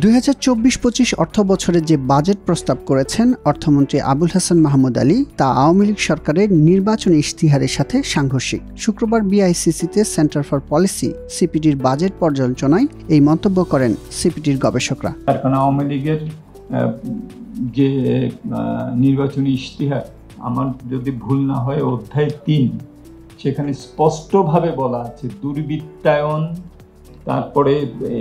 2024-25 অর্থ বছরে যে বাজেট প্রস্তাব করেছেন অর্থমন্ত্রী আবুল হাসান মাহমুদ আলী তা আওয়ামী লীগ সরকারের নির্বাচনী ইশতেহারের সাথে সাংঘর্ষিক। শুক্রবার বিআইসিসিতে সেন্টার ফর পলিসি সিপিডির বাজেট পর্যালোচনায় এই মন্তব্য করেন সিপিডির গবেষকরা। কারণ আওয়ামী লীগের যে নির্বাচনী ইশতেহার, আমার যদি ভুল না হয় অধ্যায় 3, সেখানে স্পষ্টভাবে বলা আছে দুর্বৃত্তায়ন, তারপরে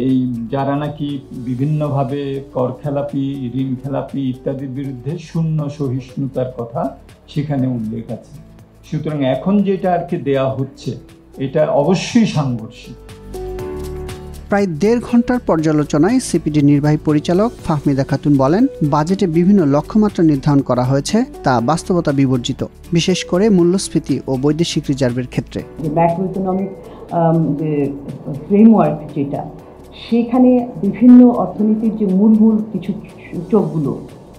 এই যারা নাকি বিভিন্নভাবে কর খেলাপি, ঋণ খেলাপি ইত্যাদির বিরুদ্ধে শূন্য সহিষ্ণুতার কথা সেখানে উল্লেখ আছে। সুতরাং এখন যেটা আর কি দেয়া হচ্ছে এটা অবশ্যই সাংঘর্ষিক। প্রায় 1.5 ঘন্টার পর্যালোচনায় সিপিডির নির্বাহী পরিচালক ফাহমিদা খাতুন বলেন, বাজেটে বিভিন্ন লক্ষ্যমাত্রা নির্ধারণ করা হয়েছে তা বাস্তবতা বিবর্জিত, বিশেষ করে মূল্যস্ফীতি ও বৈদেশিক রিজার্ভের ক্ষেত্রে। ম্যাক্রো ইকোনমিক যে ফ্রেমওয়ার্ক যেটা, সেখানে বিভিন্ন অর্থনীতির যে মূল কিছু সূচকগুলো,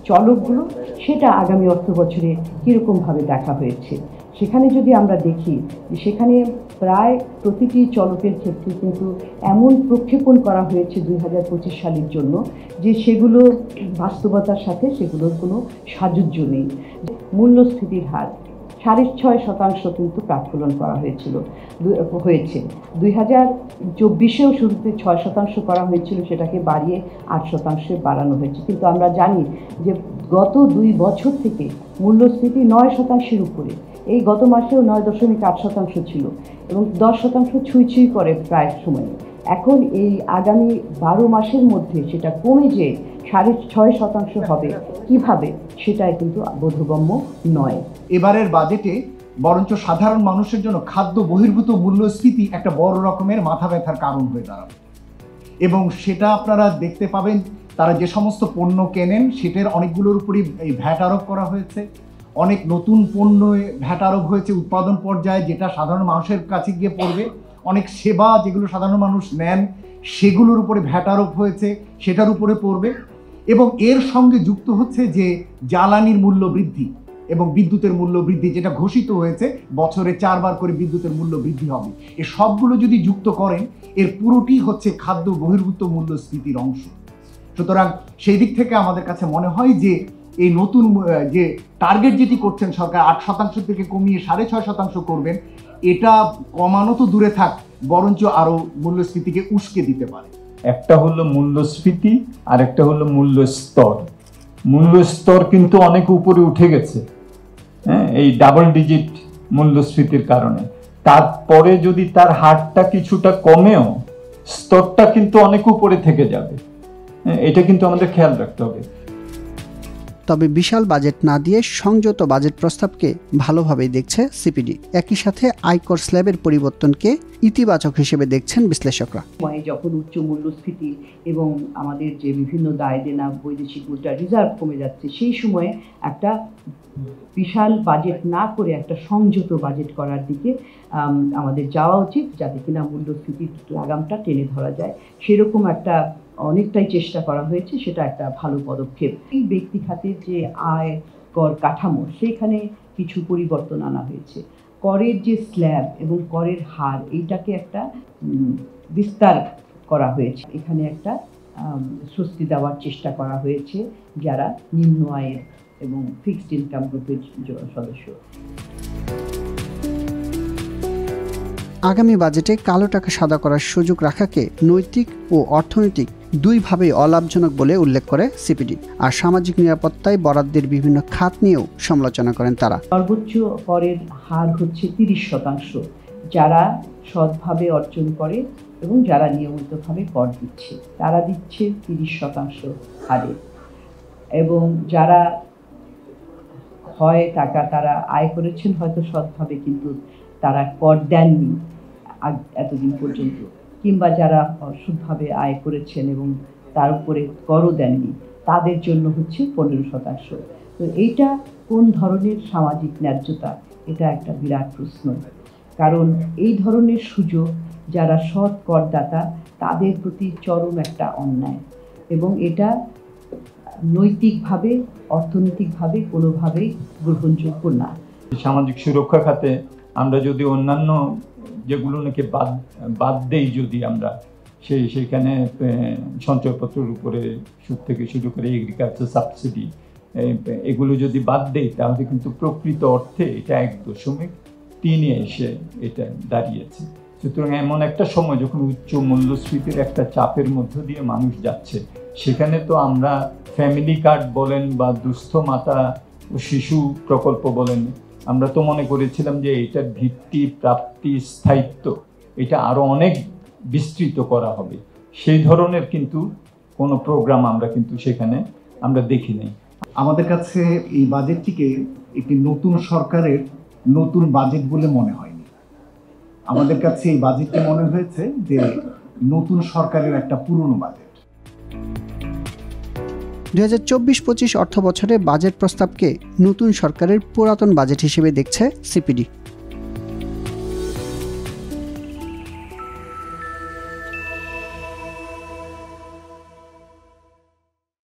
চলকগুলো, সেটা আগামী অর্থ বছরে কীরকমভাবে দেখা হয়েছে। সেখানে যদি আমরা দেখি সেখানে প্রায় প্রতিটি চলকের ক্ষেত্রে কিন্তু এমন প্রক্ষেপণ করা হয়েছে 2025 সালের জন্য যে সেগুলো বাস্তবতার সাথে সেগুলোর কোনো সাযুজ্য নেই। মূল্যস্ফীতির হার 6.5% কিন্তু প্রাক্কলন করা হয়েছে। 2024-এও শুরুতে 6% করা হয়েছিল, সেটাকে বাড়িয়ে 8% বাড়ানো হয়েছে। কিন্তু আমরা জানি যে গত 2 বছর থেকে মূল্যস্ফীতি 9%-এর উপরে। এই গত মাসেও 9.8% ছিল এবং 10% ছুঁই করে প্রায় সময়। এখন এই আগামী 12 মাসের মধ্যে সেটা কমে যে 6.5% হবে কিভাবে, সেটাই কিন্তু বোধগম্য নয়। এবারের বাজেটে বরঞ্চ সাধারণ মানুষের জন্য খাদ্য বহির্ভূত মূল্যস্ফীতি একটা বড় রকমের মাথা ব্যথার কারণ হয়ে দাঁড়াবে এবং সেটা আপনারা দেখতে পাবেন। তারা যে সমস্ত পণ্য কেনেন সেটার অনেকগুলোর উপরই এই ভ্যাট আরোপ করা হয়েছে। অনেক নতুন পণ্য ভ্যাট আরোপ হয়েছে উৎপাদন পর্যায়ে, যেটা সাধারণ মানুষের কাছে গিয়ে পড়বে। অনেক সেবা যেগুলো সাধারণ মানুষ নেন সেগুলোর উপরে ভ্যাট আরোপ হয়েছে, সেটার উপরে পড়বে। এবং এর সঙ্গে যুক্ত হচ্ছে যে জ্বালানির মূল্য বৃদ্ধি এবং বিদ্যুতের মূল্য বৃদ্ধি, যেটা ঘোষিত হয়েছে বছরে 4 বার করে বিদ্যুতের মূল্য বৃদ্ধি হবে। এই সবগুলো যদি যুক্ত করেন, এর পুরোটি হচ্ছে খাদ্য বহির্ভূত মূল্যস্ফীতির অংশ। সুতরাং সেই দিক থেকে আমাদের কাছে মনে হয় যে এই নতুন যে টার্গেট যেটি করছেন সরকার, 8% থেকে কমিয়ে 6.5% করবেন, এটা কমানো তো দূরে থাক, বরঞ্চ আরো মূল্যস্ফীতিকে উস্কে দিতে পারে। একটা হলো মূল্যস্ফীতি আর একটা হলো মূল্যস্তর। মূল্যস্তর কিন্তু অনেক উপরে উঠে গেছে, হ্যাঁ, এই ডাবল ডিজিট মূল্যস্ফীতির কারণে। তারপরে যদি তার হারটা কিছুটা কমেও স্তরটা কিন্তু অনেক উপরে থেকে যাবে। এটা কিন্তু আমাদের খেয়াল রাখতে হবে। তবে বিশাল বাজেট না দিয়ে সংযত বাজেট প্রস্তাবকে ভালোভাবেই দেখছে সিপিডি। একই সাথে আয়কর স্ল্যাবের পরিবর্তনকে ইতিবাচক হিসেবে দেখছেন বিশ্লেষকরা। যখন উচ্চ মূল্যস্ফীতি এবং আমাদের যে বিভিন্ন দায় দেনা, বৈদেশিক মুদ্রা রিজার্ভ কমে যাচ্ছে, সেই সময়ে একটা বিশাল বাজেট না করে একটা সংযত বাজেট করার দিকে আমাদের যাওয়া উচিত, যাতে কিনা মূল্যস্ফীতির লাগামটা টেনে ধরা যায়। সেরকম একটা অনেকটাই চেষ্টা করা হয়েছে, সেটা একটা ভালো পদক্ষেপ। এই ব্যক্তি খাতের যে আয় কর কাঠামো, সেইখানে কিছু পরিবর্তন আনা হয়েছে। করের যে স্ল্যাব এবং করের হার, এইটাকে একটা বিস্তার করা হয়েছে। এখানে একটা স্বস্তি দেওয়ার চেষ্টা করা হয়েছে যারা নিম্ন আয়ের এবং ফিক্সড ইনকাম গ্রুপের সদস্য। আগামী বাজেটে কালো টাকা সাদা করার সুযোগ রাখাকে নৈতিক ও অর্থনৈতিক দুইভাবেই অলাভজনক বলে উল্লেখ করে সিপিডি। আর সামাজিক নিরাপত্তায় বরাদ্দের বিভিন্ন খাত নিয়েও সমালোচনা করেন তারা। সর্বোচ্চ করের হার হচ্ছে 30%, যারা সৎভাবে অর্জন করে এবং যারা নিয়মিতভাবে কর দিচ্ছে তারা দিচ্ছে 30% হারে, এবং যারা হয় টাকা তারা আয় করেছেন হয়তো সৎভাবে, কিন্তু তারা কর দেননি এতদিন পর্যন্ত, কিংবা যারা অসৎভাবে আয় করেছেন এবং তার উপরে করও দেননি, তাদের জন্য হচ্ছে 15%। তো এইটা কোন ধরনের সামাজিক ন্যায্যতা, এটা একটা বিরাট প্রশ্ন। কারণ এই ধরনের সুযোগ যারা সৎ করদাতা তাদের প্রতি চরম একটা অন্যায়, এবং এটা নৈতিকভাবে অর্থনৈতিকভাবে কোনোভাবেই গ্রহণযোগ্য না। সামাজিক সুরক্ষা খাতে আমরা যদি অন্যান্য যেগুলো নাকি বাদ দেই, যদি আমরা সেখানে সঞ্চয়পত্রের উপরে সুদ থেকে শুরু করে এগ্রিকালচার সাবসিডি এগুলো যদি বাদ দেয় তাহলে কিন্তু প্রকৃত অর্থে এটা 1.3 এসে এটা দাঁড়িয়েছে। সুতরাং এমন একটা সময় যখন উচ্চ মূল্যস্ফীতির একটা চাপের মধ্য দিয়ে মানুষ যাচ্ছে, সেখানে তো আমরা ফ্যামিলি কার্ড বলেন বা দুস্থ মাতা ও শিশু প্রকল্প বলেন, আমরা তো মনে করেছিলাম যে এটার ভিত্তি, প্রাপ্তি, স্থায়িত্ব এটা আরো অনেক বিস্তৃত করা হবে। সেই ধরনের কিন্তু কোনো প্রোগ্রাম আমরা কিন্তু সেখানে আমরা দেখি নাই। আমাদের কাছে এই বাজেটটিকে একটি নতুন সরকারের নতুন বাজেট বলে মনে হয়নি। আমাদের কাছে এই বাজেটটি মনে হয়েছে যে নতুন সরকারের একটা পুরনো বাজেট। 2024-25 অর্থ বছরে বাজেট প্রস্তাবকে নতুন সরকারের পুরাতন বাজেট হিসেবে দেখছে সিপিডি।